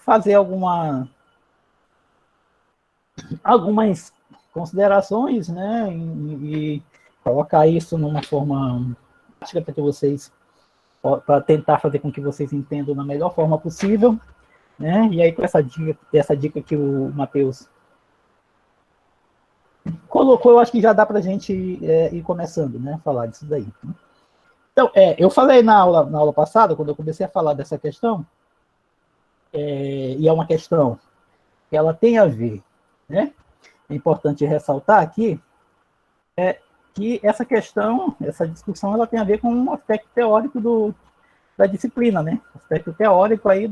fazer algumas considerações, né, e colocar isso numa forma prática para que vocês, para tentar fazer com que vocês entendam da melhor forma possível, né? E aí com essa dica que o Matheus colocou, eu acho que já dá para a gente ir começando, né, falar disso daí. Então, eu falei na aula passada, quando eu comecei a falar dessa questão, e é uma questão que ela tem a ver, né? É importante ressaltar aqui que essa questão, essa discussão, ela tem a ver com um aspecto teórico da disciplina, né? Aspecto teórico aí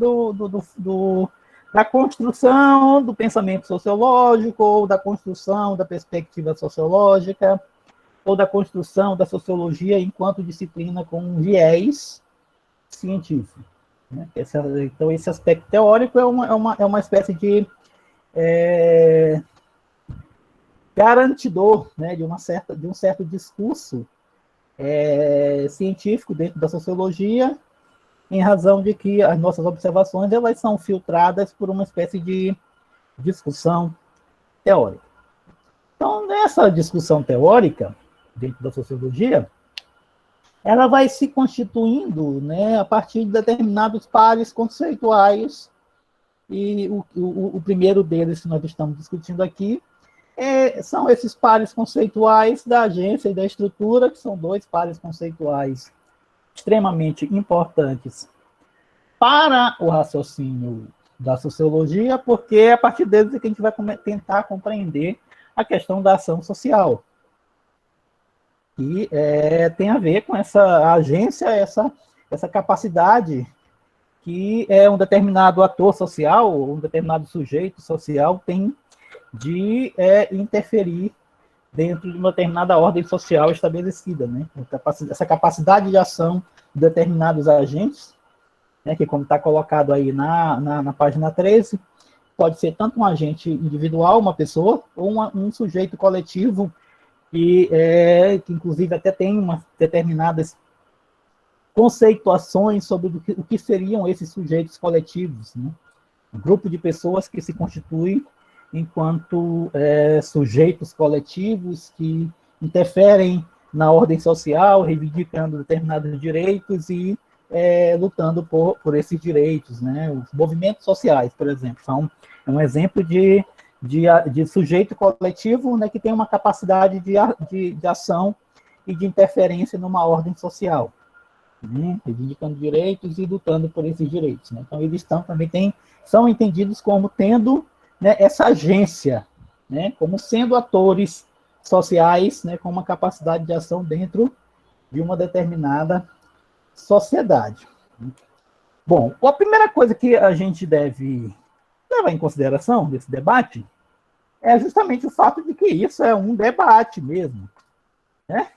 da construção do pensamento sociológico, ou da construção da perspectiva sociológica, ou da construção da sociologia enquanto disciplina com um viés científico. Né? Então, esse aspecto teórico é uma espécie de garantidor, né, de um certo discurso científico dentro da sociologia, em razão de que as nossas observações elas são filtradas por uma espécie de discussão teórica. Então, nessa discussão teórica, dentro da sociologia, ela vai se constituindo, né, a partir de determinados pares conceituais, e o primeiro deles que nós estamos discutindo aqui são esses pares conceituais da agência e da estrutura, que são dois pares conceituais extremamente importantes para o raciocínio da sociologia, porque é a partir deles que a gente vai tentar compreender a questão da ação social, que tem a ver com essa agência, essa capacidade que um determinado ator social, ou um determinado sujeito social tem de interferir dentro de uma determinada ordem social estabelecida, né? Essa capacidade de ação de determinados agentes, né, que como está colocado aí na página 13, pode ser tanto um agente individual, uma pessoa, ou um sujeito coletivo, que inclusive até tem determinadas conceituações sobre o que seriam esses sujeitos coletivos, né? Um grupo de pessoas que se constitui enquanto sujeitos coletivos que interferem na ordem social, reivindicando determinados direitos e lutando por esses direitos, né? Os movimentos sociais, por exemplo, são um exemplo de sujeito coletivo, né, que tem uma capacidade de ação e de interferência numa ordem social, né? Reivindicando direitos e lutando por esses direitos, né? Então, eles são entendidos como tendo, né, essa agência, né, como sendo atores sociais, né, com uma capacidade de ação dentro de uma determinada sociedade. Bom, a primeira coisa que a gente deve levar em consideração nesse debate é justamente o fato de que isso é um debate mesmo, né?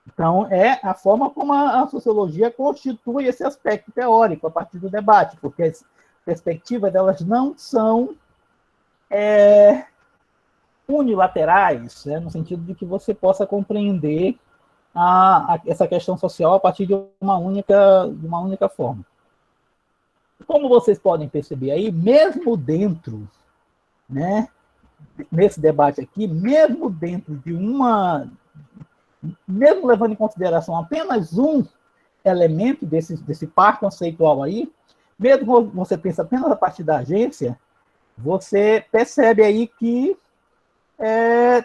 Então, é a forma como a sociologia constitui esse aspecto teórico a partir do debate, porque as perspectivas delas não são unilaterais, né, no sentido de que você possa compreender essa questão social a partir de uma única forma. Como vocês podem perceber aí, mesmo dentro, né, nesse debate aqui, mesmo dentro de mesmo levando em consideração apenas um elemento desse par conceitual aí, mesmo você pensa apenas a partir da agência, você percebe aí que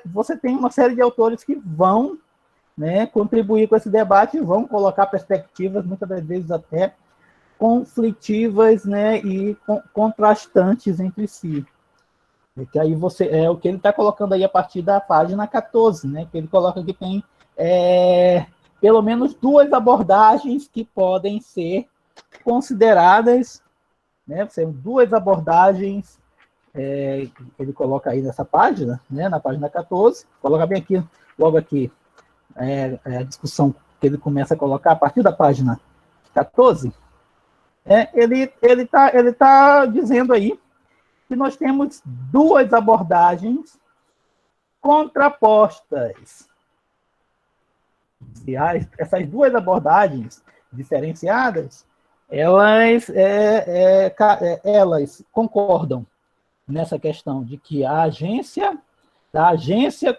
você tem uma série de autores que vão, né, contribuir com esse debate e vão colocar perspectivas, muitas das vezes até conflitivas, né, e contrastantes entre si. E que aí o que ele está colocando aí a partir da página 14, né, que ele coloca que tem pelo menos duas abordagens que podem ser consideradas, né, são duas abordagens ele coloca aí nessa página, né, na página 14, coloca bem aqui, logo aqui, a discussão que ele começa a colocar a partir da página 14, ele tá dizendo aí que nós temos duas abordagens contrapostas. E essas duas abordagens diferenciadas, elas concordam nessa questão de que a agência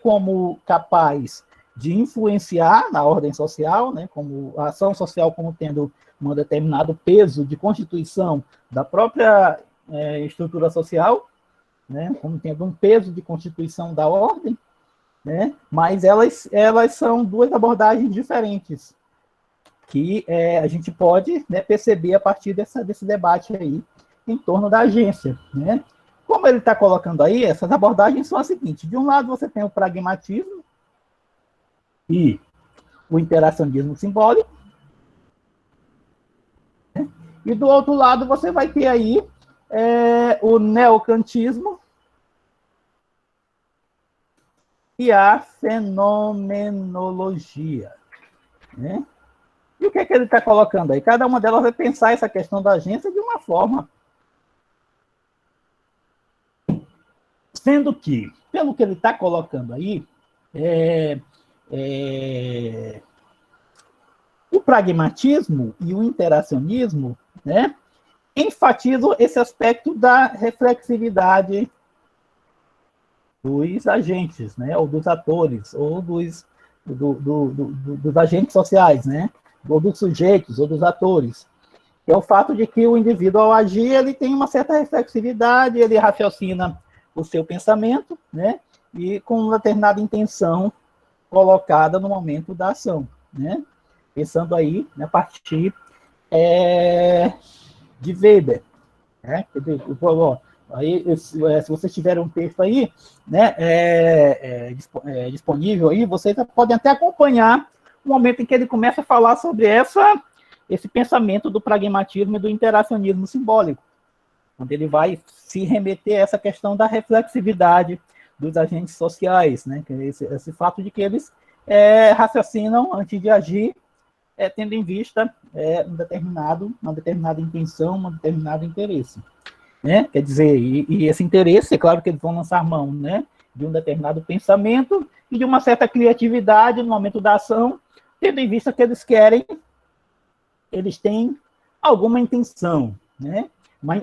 como capaz de influenciar na ordem social, né, como a ação social como tendo um determinado peso de constituição da própria estrutura social, né, como tendo um peso de constituição da ordem, né, mas elas são duas abordagens diferentes que a gente pode, né, perceber a partir desse debate aí em torno da agência, né? Como ele está colocando aí, essas abordagens são as seguintes: de um lado você tem o pragmatismo e o interacionismo simbólico, né? E do outro lado você vai ter aí o neocantismo e a fenomenologia, né? E o que é que ele está colocando aí? Cada uma delas vai pensar essa questão da agência de uma forma. Sendo que, pelo que ele está colocando aí, o pragmatismo e o interacionismo, né, enfatizam esse aspecto da reflexividade dos agentes, né, ou dos atores, ou dos agentes sociais, né, ou dos sujeitos, ou dos atores. É o fato de que o indivíduo, ao agir, ele tem uma certa reflexividade, ele raciocina o seu pensamento, né, e com uma determinada intenção colocada no momento da ação, né, pensando aí, né, a partir de Weber, né, aí, se vocês tiverem um texto aí, né, disponível aí, vocês podem até acompanhar o momento em que ele começa a falar sobre esse pensamento do pragmatismo e do interacionismo simbólico, onde ele vai se remeter a essa questão da reflexividade dos agentes sociais, né, que é esse fato de que eles raciocinam antes de agir, tendo em vista uma determinada intenção, um determinado interesse. Né? Quer dizer, e esse interesse, é claro que eles vão lançar mão, né, de um determinado pensamento e de uma certa criatividade no momento da ação, tendo em vista que eles têm alguma intenção, né?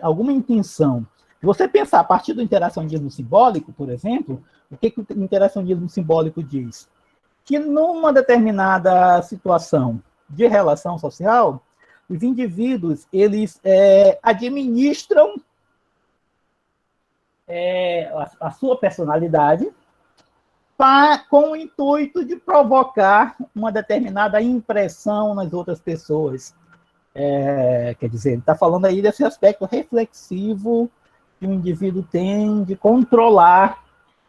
Alguma intenção. Se você pensar a partir do interacionismo simbólico, por exemplo, o que o interacionismo simbólico diz? Que numa determinada situação de relação social, os indivíduos, eles administram a sua personalidade com o intuito de provocar uma determinada impressão nas outras pessoas. Quer dizer, ele está falando aí desse aspecto reflexivo que o indivíduo tem de controlar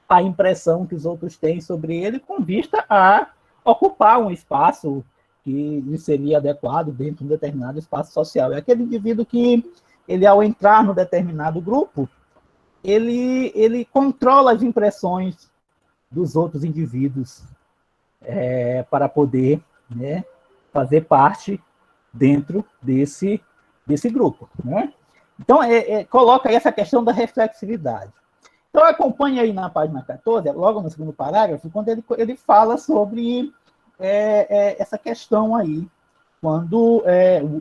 a impressão que os outros têm sobre ele com vista a ocupar um espaço que lhe seria adequado dentro de um determinado espaço social. É aquele indivíduo que, ele ao entrar no determinado grupo, ele controla as impressões dos outros indivíduos para poder, né, fazer parte dentro desse grupo, né? Então, coloca aí essa questão da reflexividade. Então, acompanhe aí na página 14, logo no segundo parágrafo, quando ele fala sobre essa questão aí, quando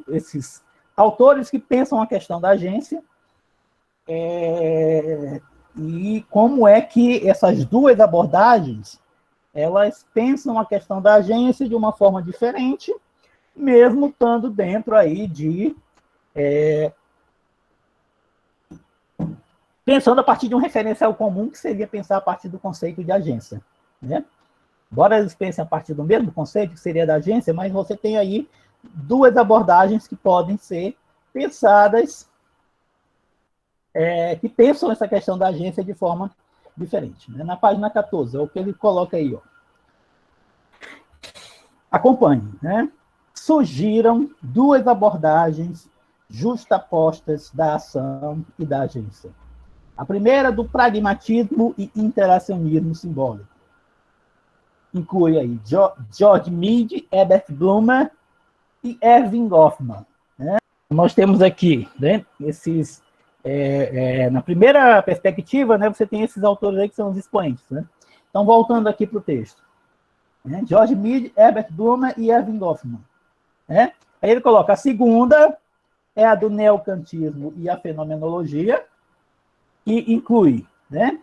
esses autores que pensam a questão da agência, e como é que essas duas abordagens, elas pensam a questão da agência de uma forma diferente, mesmo estando dentro aí pensando a partir de um referencial comum, que seria pensar a partir do conceito de agência, né? Embora eles pensem a partir do mesmo conceito, que seria da agência, mas você tem aí duas abordagens que podem ser pensadas, que pensam essa questão da agência de forma diferente, né? Na página 14, é o que ele coloca aí, ó. Acompanhe, né? Surgiram duas abordagens justapostas da ação e da agência. A primeira, do pragmatismo e interacionismo simbólico. Inclui aí George Mead, Herbert Blumer e Erving Goffman, né? Nós temos aqui, né, esses... na primeira perspectiva, né, você tem esses autores aí que são os expoentes, né? Então, voltando aqui para o texto. Né? George Mead, Herbert Blumer e Erving Goffman. Né? Aí ele coloca a segunda, é a do neocantismo e a fenomenologia, que inclui, né,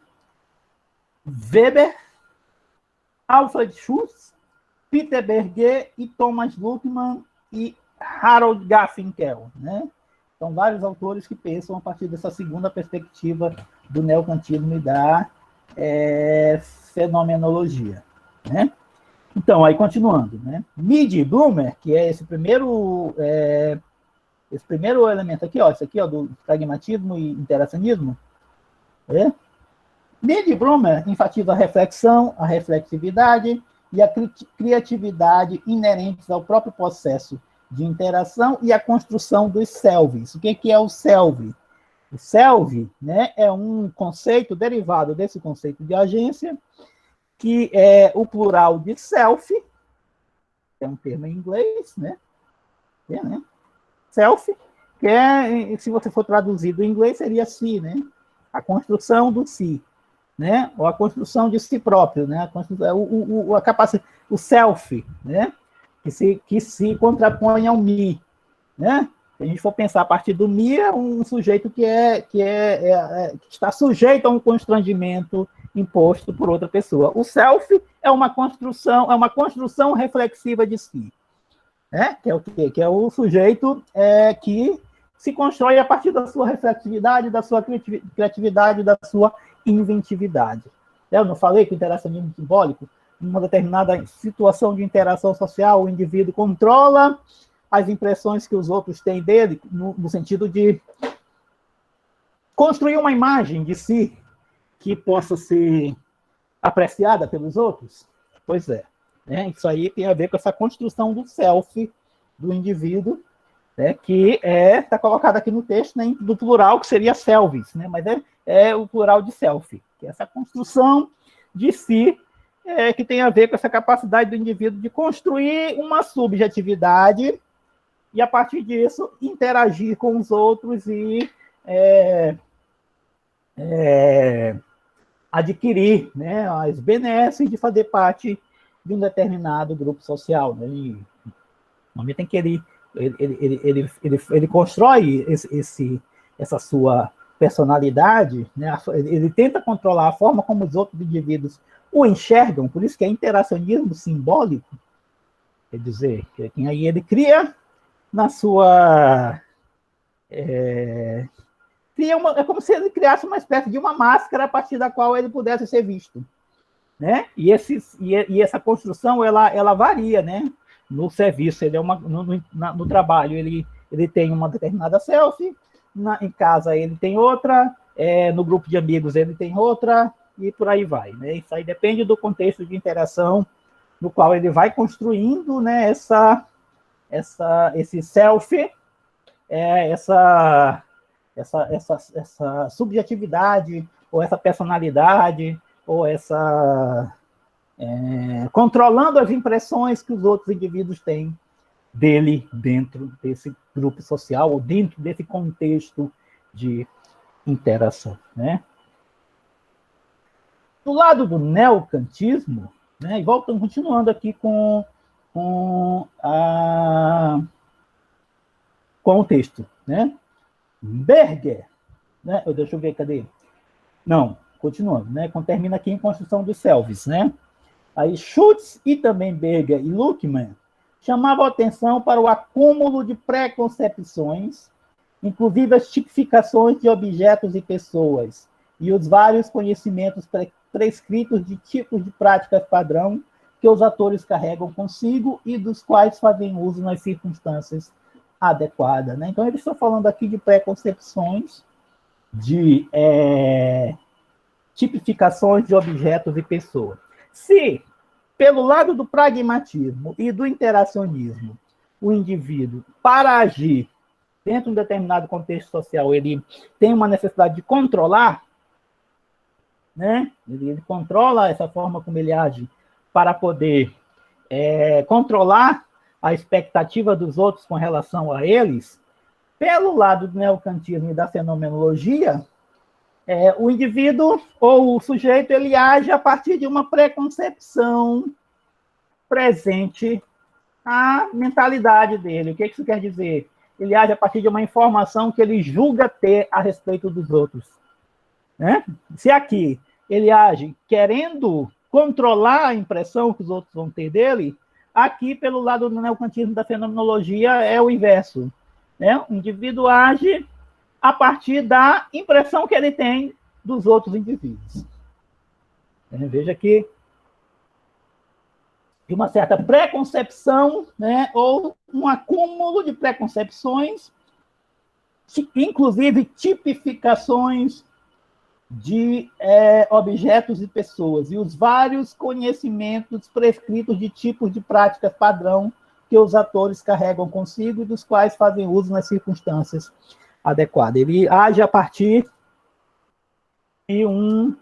Weber, Alfred Schutz, Peter Berger e Thomas Luckmann e Harold Garfinkel, né? São vários autores que pensam a partir dessa segunda perspectiva do neocantismo e da fenomenologia, né? Então, aí continuando, né? Mead e Blumer, que é esse primeiro elemento aqui, ó, esse aqui, ó, do pragmatismo e interacionismo, né? Mead e Blumer enfatiza a reflexão, a reflexividade e a criatividade inerentes ao próprio processo de interação e a construção dos selves. O que é o self? O self, né, é um conceito derivado desse conceito de agência, que é o plural de self, é um termo em inglês, né? Self, que é, se você for traduzido em inglês, seria si, né? A construção do si, né? Ou a construção de si próprio, né? A capacidade, o self, né? Que se contrapõe ao me, né? Se a gente for pensar a partir do me, é um sujeito que está sujeito a um constrangimento imposto por outra pessoa. O self é uma construção reflexiva de si, né? Que é o quê? Que é o sujeito que se constrói a partir da sua reflexividade, da sua criatividade, da sua inventividade. Eu não falei que o interacionismo simbólico, em uma determinada situação de interação social, o indivíduo controla as impressões que os outros têm dele, no sentido de construir uma imagem de si que possa ser apreciada pelos outros? Pois é. Né? Isso aí tem a ver com essa construção do self do indivíduo, né? Que está colocado aqui no texto, né? Do plural, que seria selves, né? Mas é o plural de self, que é essa construção de si, que tem a ver com essa capacidade do indivíduo de construir uma subjetividade e, a partir disso, interagir com os outros e adquirir, né, as benesses de fazer parte de um determinado grupo social. Né? E, no momento em que ele constrói essa sua personalidade, né? Ele tenta controlar a forma como os outros indivíduos o enxergam, por isso que é interacionismo simbólico, quer dizer, que aí ele cria na sua... é como se ele criasse uma espécie de uma máscara a partir da qual ele pudesse ser visto, né? E essa construção ela varia, né? No serviço, ele no trabalho ele tem uma determinada selfie, em casa ele tem outra, no grupo de amigos ele tem outra, e por aí vai, né? Isso aí depende do contexto de interação no qual ele vai construindo, né, esse selfie, essa subjetividade, ou essa personalidade, ou controlando as impressões que os outros indivíduos têm dele dentro desse grupo social, ou dentro desse contexto de interação, né? Do lado do neocantismo, né, e continuando aqui com o texto, né? Berger, né? Deixa eu ver, cadê? Não, continuando, né? Termina aqui em construção dos selves, né? Aí Schutz e também Berger e Luckmann chamavam atenção para o acúmulo de preconcepções, inclusive as tipificações de objetos e pessoas, e os vários conhecimentos prescritos de tipos de práticas padrão que os atores carregam consigo e dos quais fazem uso nas circunstâncias adequadas. Né? Então, eles estão falando aqui de preconcepções, de tipificações de objetos e pessoas. Se, pelo lado do pragmatismo e do interacionismo, o indivíduo, para agir dentro de um determinado contexto social, ele tem uma necessidade de controlar, né? Ele controla essa forma como ele age para poder controlar a expectativa dos outros com relação a eles. Pelo lado do neocantismo e da fenomenologia, o indivíduo ou o sujeito ele age a partir de uma preconcepção presente à mentalidade dele. O que isso quer dizer? ele age a partir de uma informação que ele julga ter a respeito dos outros. Né? Se aqui ele age querendo controlar a impressão que os outros vão ter dele, aqui, pelo lado do neocantismo da fenomenologia, é o inverso. Né? O indivíduo age a partir da impressão que ele tem dos outros indivíduos. Veja que de uma certa preconcepção, né, ou um acúmulo de preconcepções, inclusive tipificações de objetos e pessoas, e os vários conhecimentos prescritos de tipos de práticas padrão que os atores carregam consigo e dos quais fazem uso nas circunstâncias adequadas. Ele age a partir de um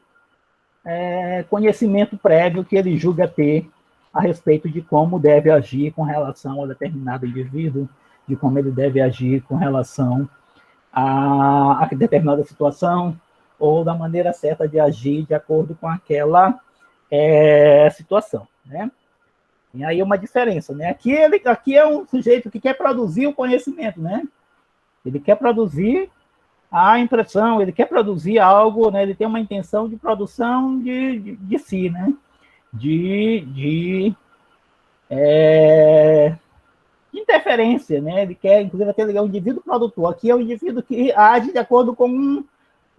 conhecimento prévio que ele julga ter a respeito de como deve agir com relação a determinado indivíduo, de como ele deve agir com relação a determinada situação, ou da maneira certa de agir de acordo com aquela situação. Né? E aí uma diferença. Né? Aqui é um sujeito que quer produzir o conhecimento, né? Ele quer produzir a impressão, ele quer produzir algo, né? Ele tem uma intenção de produção de si, né? De interferência, né? Ele quer, inclusive, ele é um indivíduo produtor. Aqui é um indivíduo que age de acordo com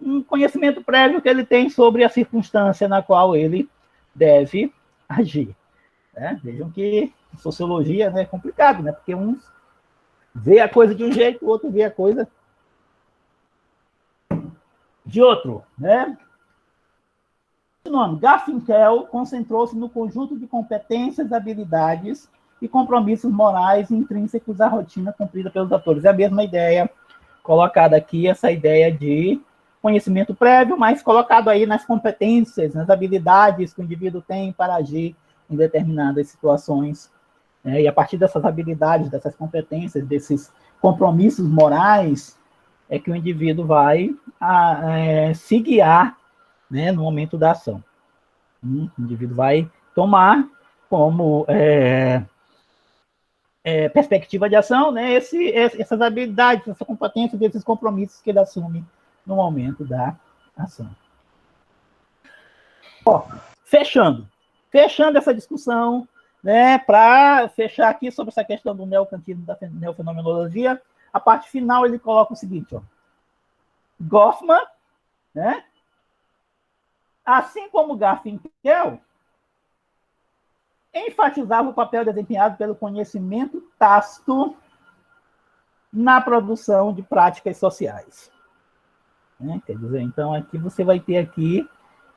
um conhecimento prévio que ele tem sobre a circunstância na qual ele deve agir. Né? Vejam que sociologia, né, é complicado, né? Porque um vê a coisa de um jeito, o outro vê a coisa de outro, né? O nome Garfinkel concentrou-se no conjunto de competências, habilidades e compromissos morais intrínsecos à rotina cumprida pelos atores. É a mesma ideia colocada aqui, essa ideia de conhecimento prévio, mas colocado aí nas competências, nas habilidades que o indivíduo tem para agir em determinadas situações. E a partir dessas habilidades, dessas competências, desses compromissos morais, é que o indivíduo vai se guiar, né, no momento da ação. O indivíduo vai tomar como perspectiva de ação, né, essas habilidades, essas competências, esses compromissos que ele assume no momento da ação. Fechando essa discussão, né, para fechar aqui sobre essa questão do neocantismo da neofenomenologia, a parte final ele coloca o seguinte, Goffman, né, assim como Garfinkel, enfatizava o papel desempenhado pelo conhecimento tácito na produção de práticas sociais. Quer dizer, então, aqui você vai ter aqui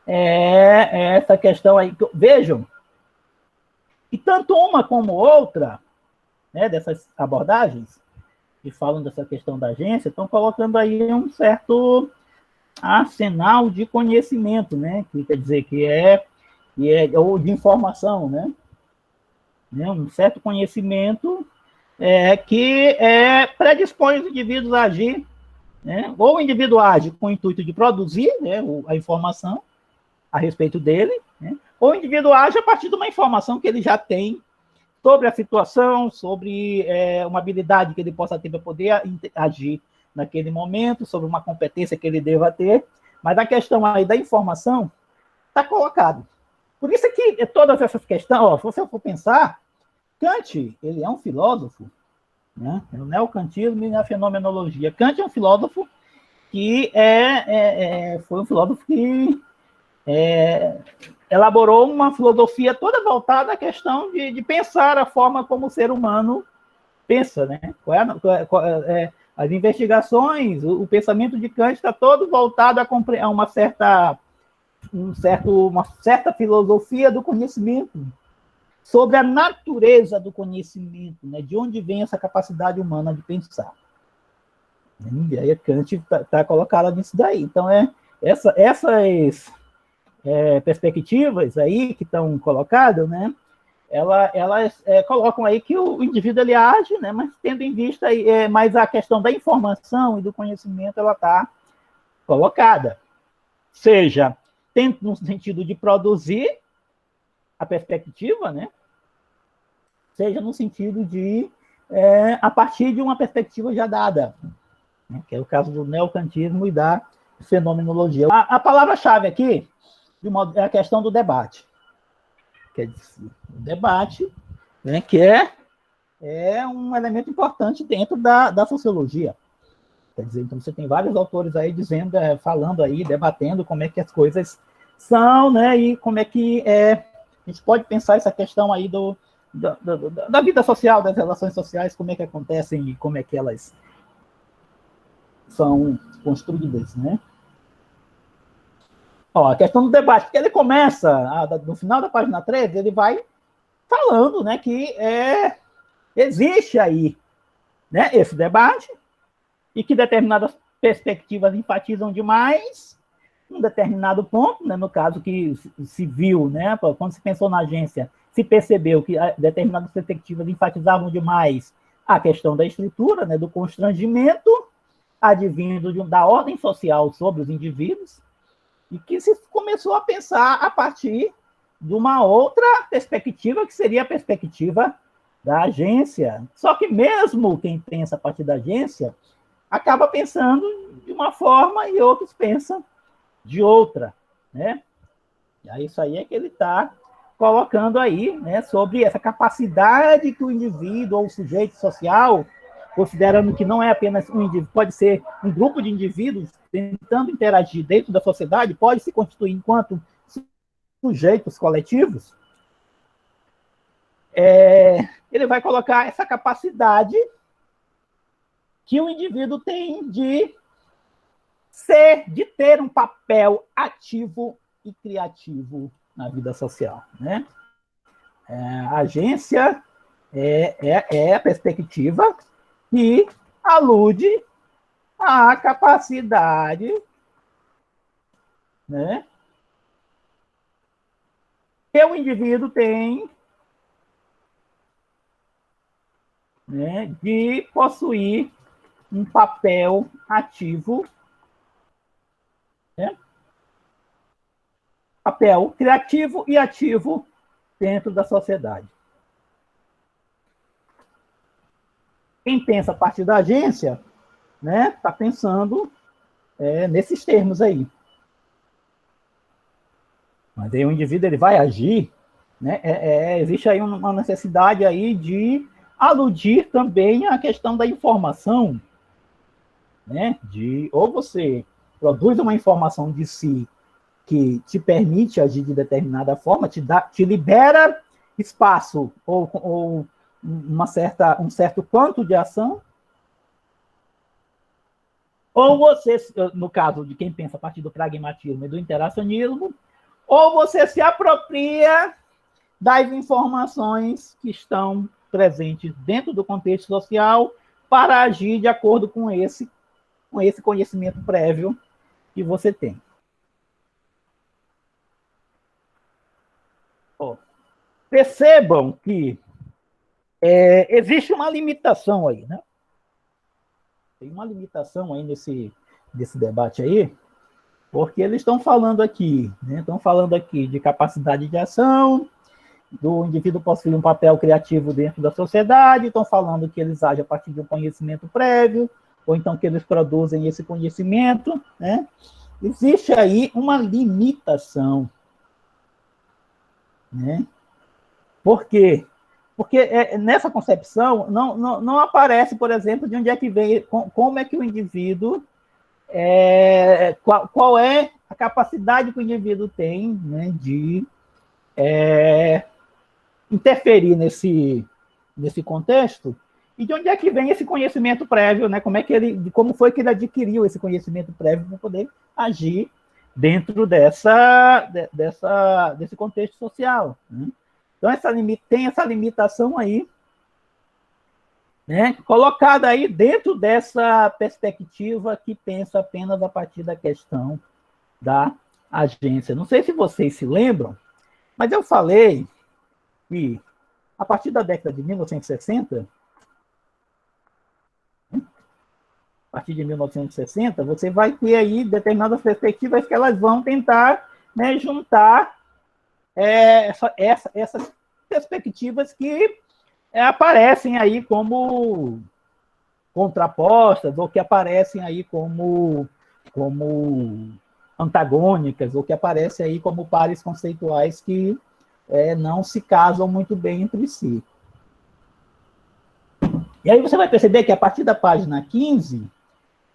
essa questão aí. Vejam, e tanto uma como outra, né, dessas abordagens que falam dessa questão da agência, estão colocando aí um certo arsenal de conhecimento, né, que quer dizer ou de informação, né, um certo conhecimento que predispõe os indivíduos a agir, né, ou o indivíduo age com o intuito de produzir, né, a informação a respeito dele, né, ou o indivíduo age a partir de uma informação que ele já tem sobre a situação, sobre uma habilidade que ele possa ter para poder agir naquele momento, sobre uma competência que ele deva ter, mas a questão aí da informação está colocada. Por isso que todas essas questões, se você for pensar, Kant, ele é um filósofo, né? No neocantismo e na fenomenologia. Kant é um filósofo que foi um filósofo que elaborou uma filosofia toda voltada à questão de pensar a forma como o ser humano pensa, né? As investigações, o pensamento de Kant está todo voltado a uma certa filosofia do conhecimento, sobre a natureza do conhecimento, né? De onde vem essa capacidade humana de pensar. E aí Kant está colocado nisso daí. Então, essas perspectivas aí que estão colocadas, né? Elas colocam aí que o indivíduo ele age, né? Mas tendo em vista aí, mais a questão da informação e do conhecimento, ela está colocada. Seja tanto no sentido de produzir a perspectiva, né? Seja no sentido de a partir de uma perspectiva já dada, né, que é o caso do neocantismo e da fenomenologia. A palavra-chave aqui é a questão do debate. Quer dizer, o debate, né, que é um elemento importante dentro da sociologia. Quer dizer, então você tem vários autores aí dizendo, falando aí, debatendo como é que as coisas são, né, e como é que a gente pode pensar essa questão aí da vida social, das relações sociais, como é que acontecem e como é que elas são construídas, né? Ó, a questão do debate, porque ele começa, no final da página 13, ele vai falando, né, que existe aí, né, esse debate e que determinadas perspectivas enfatizam demais um determinado ponto, né, no caso que se viu, né, quando se pensou na agência, se percebeu que determinadas perspectivas enfatizavam demais a questão da estrutura, né, do constrangimento advindo da ordem social sobre os indivíduos, e que se começou a pensar a partir de uma outra perspectiva, que seria a perspectiva da agência. Só que mesmo quem pensa a partir da agência acaba pensando de uma forma e outros pensam de outra, né? E aí, isso aí é que ele está colocando aí, né, sobre essa capacidade que o indivíduo ou o sujeito social, considerando que não é apenas um indivíduo, pode ser um grupo de indivíduos tentando interagir dentro da sociedade, pode se constituir enquanto sujeitos coletivos, ele vai colocar essa capacidade que o indivíduo tem de ter um papel ativo e criativo na vida social, né? A agência é a perspectiva que alude à capacidade, né, que o indivíduo tem, né, de possuir um papel ativo, né, papel criativo e ativo dentro da sociedade. Quem pensa a partir da agência, né, está pensando nesses termos aí. Mas aí o indivíduo ele vai agir, né, existe aí uma necessidade aí de aludir também à questão da informação, né, ou você produz uma informação de si que te permite agir de determinada forma, te libera espaço ou um certo quanto de ação, ou você, no caso de quem pensa a partir do pragmatismo e do interacionismo, ou você se apropria das informações que estão presentes dentro do contexto social para agir de acordo com esse conhecimento prévio que você tem. Percebam que existe uma limitação aí, né? Tem uma limitação aí nesse debate aí, porque eles estão falando aqui, né? Estão falando aqui de capacidade de ação, do indivíduo possuir um papel criativo dentro da sociedade, estão falando que eles agem a partir de um conhecimento prévio, ou então que eles produzem esse conhecimento, né? Existe aí uma limitação, né? Por quê? Porque nessa concepção não aparece, por exemplo, de onde é que vem, como é que o indivíduo, qual é a capacidade que o indivíduo tem, né, de interferir nesse contexto, e de onde é que vem esse conhecimento prévio, né? Como foi que ele adquiriu esse conhecimento prévio para poder agir dentro desse contexto social, né? Então, tem essa limitação aí, né, colocada aí dentro dessa perspectiva que pensa apenas a partir da questão da agência. Não sei se vocês se lembram, mas eu falei que, a partir da década de 1960, a partir de 1960, você vai ter aí determinadas perspectivas que elas vão tentar, né, juntar essas perspectivas que aparecem aí como contrapostas, ou que aparecem aí como antagônicas, ou que aparecem aí como pares conceituais que não se casam muito bem entre si. E aí você vai perceber que a partir da página 15,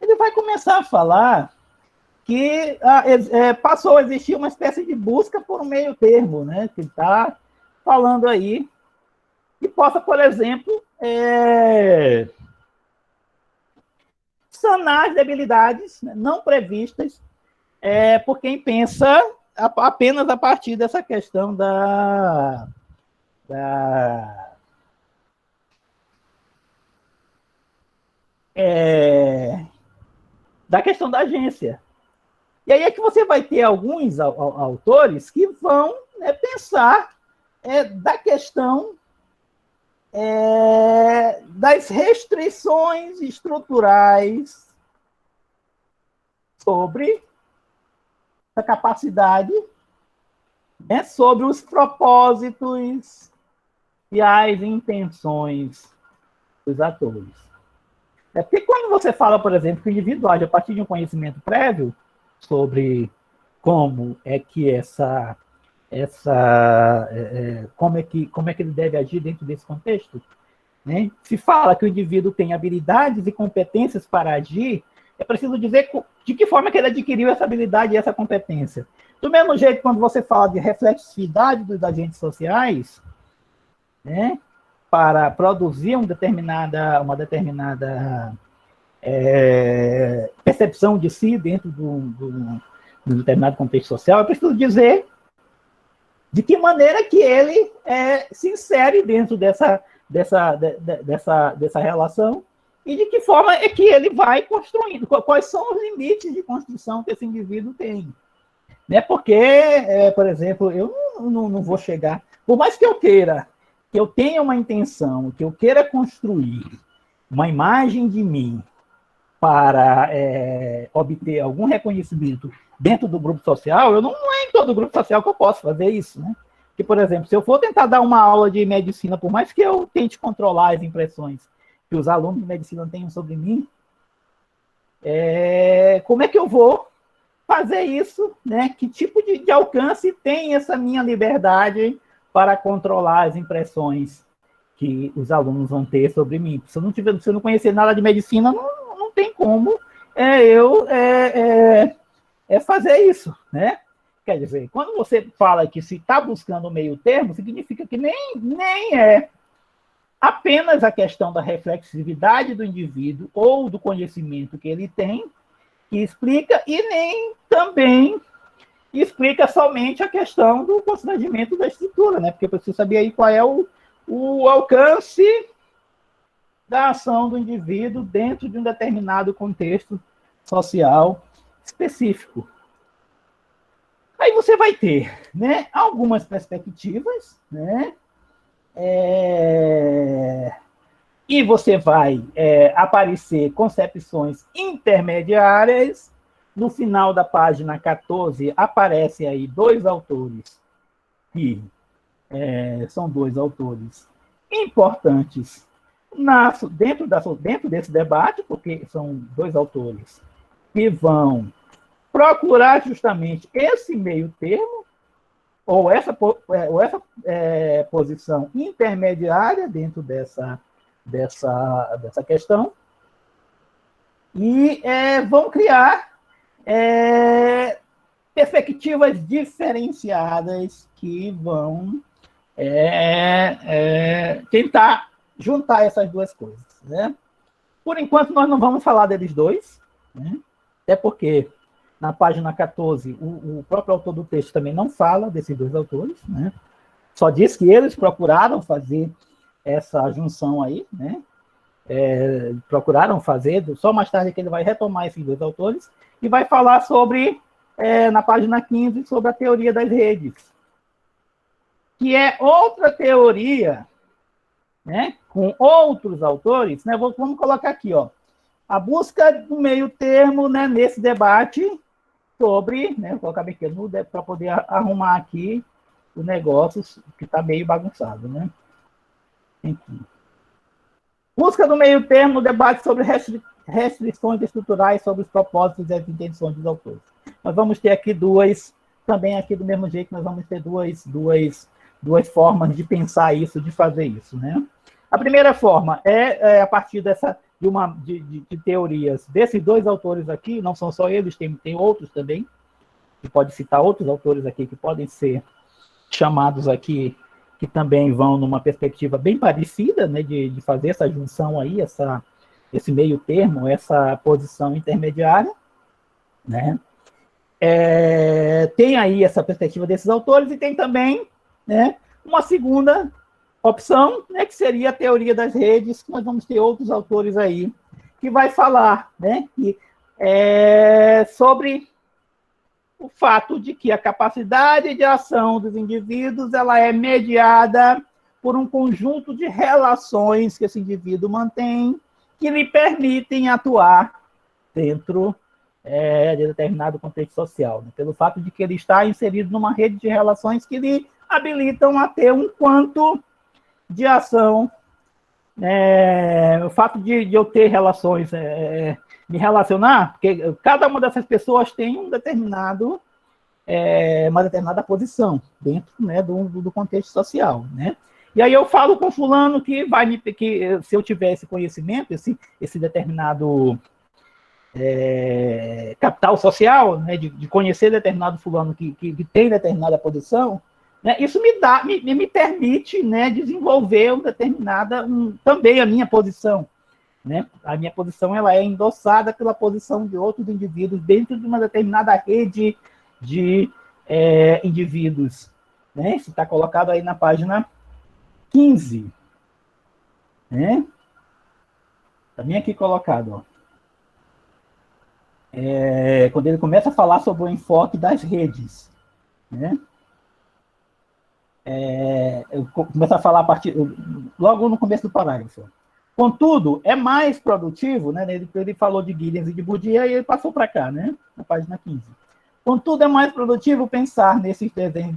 ele vai começar a falar que passou a existir uma espécie de busca por um meio termo, né? Que está falando aí, que possa, por exemplo, sanar as debilidades, né, não previstas por quem pensa apenas a partir dessa questão da questão da agência. E aí é que você vai ter alguns autores que vão pensar da questão das restrições estruturais sobre a capacidade, sobre os propósitos e as intenções dos atores. Porque quando você fala, por exemplo, que o indivíduo age a partir de um conhecimento prévio sobre como é que como é que ele deve agir dentro desse contexto, né? Se fala que o indivíduo tem habilidades e competências para agir, é preciso dizer de que forma que ele adquiriu essa habilidade e essa competência. Do mesmo jeito, quando você fala de reflexividade dos agentes sociais, né, para produzir uma determinada percepção de si dentro de um determinado contexto social, é preciso dizer de que maneira que ele se insere dentro dessa relação e de que forma é que ele vai construindo, quais são os limites de construção que esse indivíduo tem. Né? Porque, por exemplo, eu não vou chegar, por mais que eu queira, que eu tenha uma intenção, que eu queira construir uma imagem de mim para obter algum reconhecimento dentro do grupo social, não é em todo grupo social que eu posso fazer isso, né? Que, por exemplo, se eu for tentar dar uma aula de medicina, por mais que eu tente controlar as impressões que os alunos de medicina tenham sobre mim, como é que eu vou fazer isso, né? Que tipo de alcance tem essa minha liberdade para controlar as impressões que os alunos vão ter sobre mim? Se eu não conhecer nada de medicina, não tem como eu fazer isso, né? Quer dizer, quando você fala que se está buscando o meio termo, significa que nem é apenas a questão da reflexividade do indivíduo ou do conhecimento que ele tem que explica, e nem também explica somente a questão do constrangimento da estrutura, né? Porque precisa saber aí qual é o alcance da ação do indivíduo dentro de um determinado contexto social específico. Aí você vai ter, né, algumas perspectivas, né? E você vai aparecer concepções intermediárias. No final da página 14, aparecem aí dois autores, que são dois autores importantes dentro desse debate, porque são dois autores que vão procurar justamente esse meio termo, ou essa posição intermediária dentro dessa questão, e vão criar perspectivas diferenciadas que vão tentar juntar essas duas coisas, né? Por enquanto, nós não vamos falar deles dois, né? Até porque na página 14, o próprio autor do texto também não fala desses dois autores, né? Só diz que eles procuraram fazer essa junção aí, né? Procuraram fazer, só mais tarde que ele vai retomar esses dois autores e vai falar sobre, na página 15, sobre a teoria das redes, que é outra teoria, né, com outros autores, né? Vamos colocar aqui, ó, a busca do meio termo, né, nesse debate sobre, né, vou colocar bem aqui para poder arrumar aqui o negócio que está meio bagunçado, né? Enfim. Busca do meio termo no debate sobre restrições estruturais sobre os propósitos e as intenções dos autores. Nós vamos ter aqui duas, também aqui do mesmo jeito, nós vamos ter duas formas de pensar isso, de fazer isso, né? A primeira forma é a partir de teorias desses dois autores aqui, não são só eles, tem outros também, que pode citar outros autores aqui que podem ser chamados aqui, que também vão numa perspectiva bem parecida, né, de fazer essa junção aí, esse meio termo, essa posição intermediária, né? Tem aí essa perspectiva desses autores e tem também, né, uma segunda opção, né, que seria a teoria das redes, que nós vamos ter outros autores aí, que vai falar, né, sobre o fato de que a capacidade de ação dos indivíduos ela é mediada por um conjunto de relações que esse indivíduo mantém, que lhe permitem atuar dentro de determinado contexto social, né? Pelo fato de que ele está inserido numa rede de relações que lhe habilitam a ter um quanto de ação. O fato de eu ter relações, me relacionar, porque cada uma dessas pessoas tem uma determinada posição dentro, né, do contexto social, né? E aí eu falo com fulano que se eu tiver esse conhecimento, esse determinado capital social, né, de conhecer determinado fulano que tem determinada posição, né, isso me permite, né, desenvolver também a minha posição. Né? A minha posição ela é endossada pela posição de outros indivíduos dentro de uma determinada rede de indivíduos. Né? Isso está colocado aí na página 15. Né? Também aqui colocado. Ó. Quando ele começa a falar sobre o enfoque das redes. Né? Eu começo a falar logo no começo do parágrafo. Contudo, é mais produtivo, né? Ele falou de Giddens e de Bourdieu e ele passou para cá, né? Na página 15. Contudo, é mais produtivo pensar nesses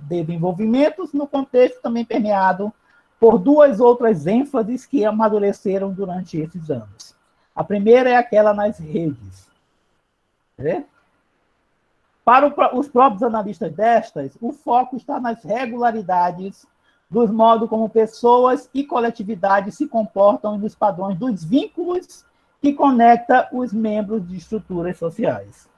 desenvolvimentos no contexto também permeado por duas outras ênfases que amadureceram durante esses anos. A primeira é aquela nas redes. Né? Para os próprios analistas destas, o foco está nas regularidades dos modos como pessoas e coletividades se comportam e nos padrões dos vínculos que conectam os membros de estruturas sociais.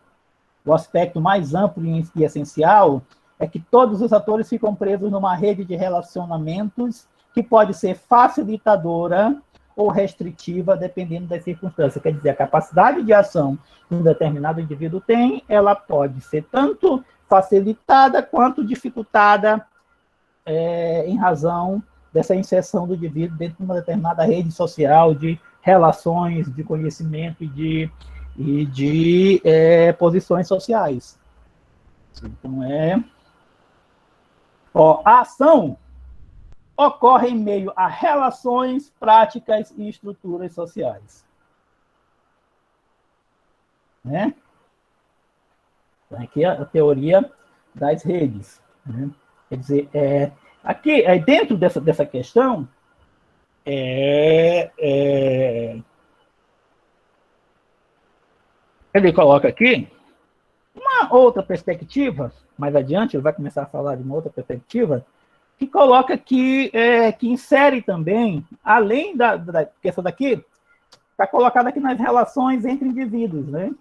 O aspecto mais amplo e essencial é que todos os atores ficam presos numa rede de relacionamentos que pode ser facilitadora ou restritiva, dependendo das circunstâncias. Quer dizer, a capacidade de ação que um determinado indivíduo tem, ela pode ser tanto facilitada quanto dificultada em razão dessa inserção do indivíduo dentro de uma determinada rede social de relações, de conhecimento e de posições sociais. Então, a ação ocorre em meio a relações, práticas e estruturas sociais. Né? Então, aqui a teoria das redes. Né? Quer dizer, aqui, dentro dessa questão, ele coloca aqui uma outra perspectiva, mais adiante ele vai começar a falar de uma outra perspectiva, que coloca que insere também, além que essa daqui, está colocada aqui nas relações entre indivíduos, né?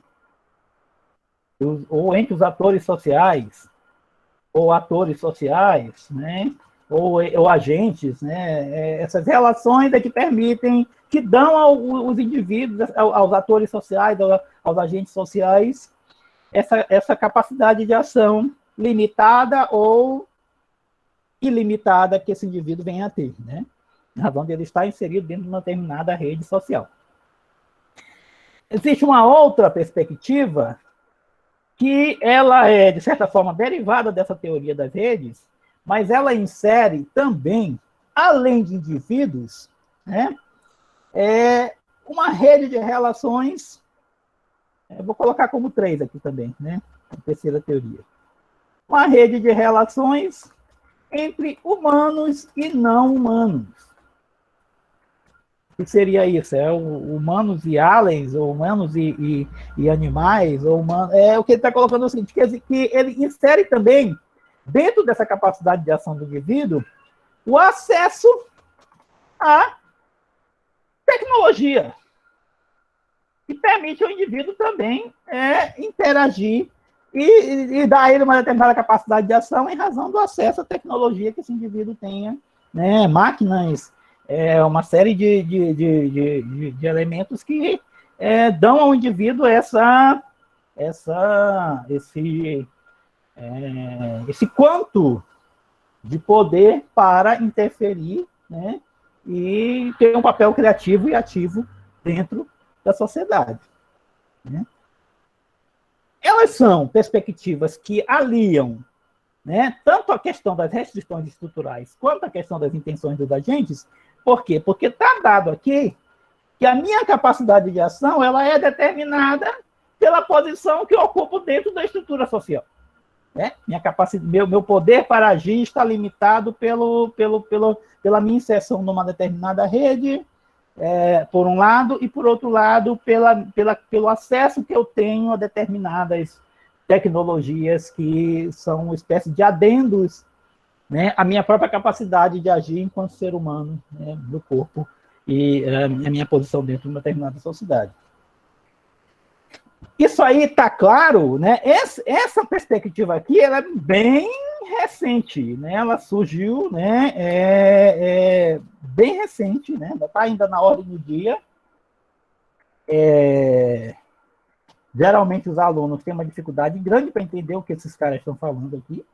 Ou entre os atores sociais, ou atores sociais, né? ou agentes, né? Essas relações que permitem, que dão aos indivíduos, aos atores sociais, aos agentes sociais, essa capacidade de ação limitada ou ilimitada que esse indivíduo venha a ter, né? Na razão de ele estar inserido dentro de uma determinada rede social. Existe uma outra perspectiva que ela é, de certa forma, derivada dessa teoria das redes, mas ela insere também, além de indivíduos, né, uma rede de relações, vou colocar como 3 aqui também, né, a terceira teoria. Uma rede de relações entre humanos e não humanos. O que seria isso? É humanos e aliens, ou humanos e animais, ou é o que ele está colocando é o seguinte, que ele insere também, dentro dessa capacidade de ação do indivíduo, o acesso à tecnologia, que permite ao indivíduo também interagir e dar a ele uma determinada capacidade de ação em razão do acesso à tecnologia que esse indivíduo tenha, né? Máquinas, uma série de elementos que dão ao indivíduo esse quanto de poder para interferir, né? E ter um papel criativo e ativo dentro da sociedade, né? Elas são perspectivas que aliam, né, tanto a questão das restrições estruturais quanto a questão das intenções dos agentes. Por quê? Porque está dado aqui que a minha capacidade de ação ela é determinada pela posição que eu ocupo dentro da estrutura social. Né? Minha capacidade, meu poder para agir está limitado pela minha inserção numa determinada rede, por um lado, e por outro lado, pelo acesso que eu tenho a determinadas tecnologias que são uma espécie de adendos, né, à minha própria capacidade de agir enquanto ser humano, né, do corpo e a minha posição dentro de uma determinada sociedade. Isso aí está claro, né? Essa perspectiva aqui ela é bem recente, né? Ela surgiu, né? Bem recente, né? Está ainda na ordem do dia. Geralmente os alunos têm uma dificuldade grande para entender o que esses caras estão falando aqui.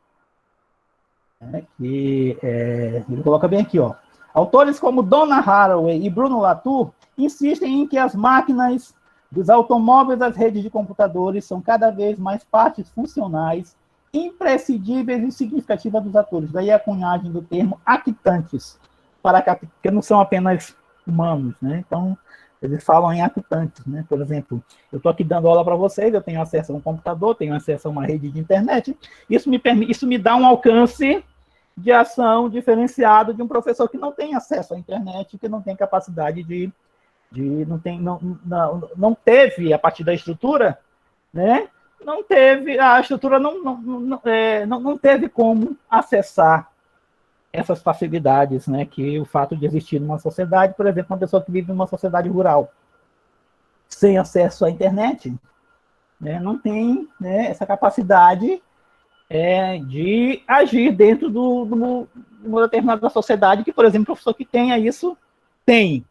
Né? Ele coloca bem aqui, ó. Autores como Donna Haraway e Bruno Latour insistem em que as máquinas dos automóveis às redes de computadores são cada vez mais partes funcionais, imprescindíveis e significativas dos atores. Daí a cunhagem do termo actantes, porque não são apenas humanos, né? Então, eles falam em actantes, né? Por exemplo, eu estou aqui dando aula para vocês, eu tenho acesso a um computador, tenho acesso a uma rede de internet, isso me dá um alcance de ação diferenciado de um professor que não tem acesso à internet, que não tem capacidade não teve, a partir da estrutura, né? A estrutura não teve como acessar essas facilidades, né? Que o fato de existir numa sociedade, por exemplo, uma pessoa que vive numa sociedade rural, sem acesso à internet, né? Não tem, né, essa capacidade de agir dentro de uma determinada sociedade que, por exemplo, o professor que tenha isso tem.